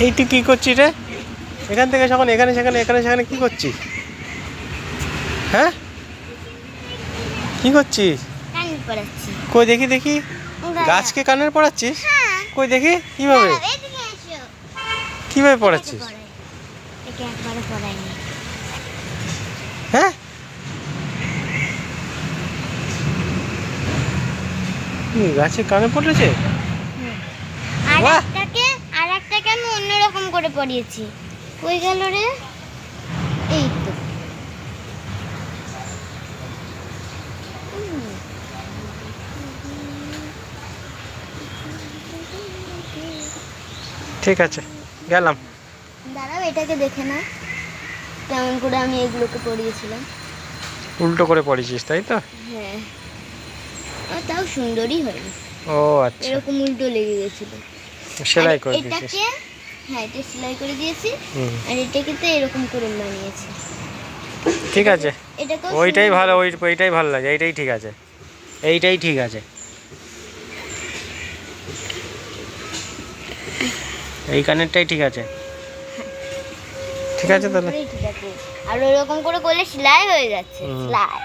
এই তুই কী করছিস রে? এখান থেকে যখন এখানে সেখানে কী করছিস? হ্যাঁ, কী করছিস? কই দেখি দেখি। গাছকে কানের পড়াচ্ছিস? কই দেখি কীভাবে পড়াচ্ছিস? হ্যাঁ, গাছে কানে পড়েছে। আর একটাকে আমি অন্যরকম করে পড়িয়েছি। কই গেল রে? এই তো। ঠিক আছে, গেলাম। দাঁড়াও, এটাকে দেখে না কেমন করে আমি এগুলোকে পড়িয়েছিলাম। উল্টো করে পড়েছিস তাই তো? হ্যাঁ, তাও সুন্দরই হয়নি। ও আচ্ছা, এরকম উল্টো লেগে গেছিল। সেলাই করে দিয়েছিস? এটাকে হ্যাঁ, এটা সেলাই করে দিয়েছি। হুম, আর এটাকে তো এরকম করে বানিয়েছি। ঠিক আছে, এটাকেও ওইটাই সুন্দর ভালো, হয়েছে। ওইটাই ভালো লাগে, এইটাই ঠিক আছে, এইটাই ঠিক আছে। এই কানেরটাই ঠিক আছে। ঠিক আছে তাহলে। ঠিক আছে। আর ওইরকম করে করলে সেলাই হয়ে যাচ্ছে। হুম। সেলাই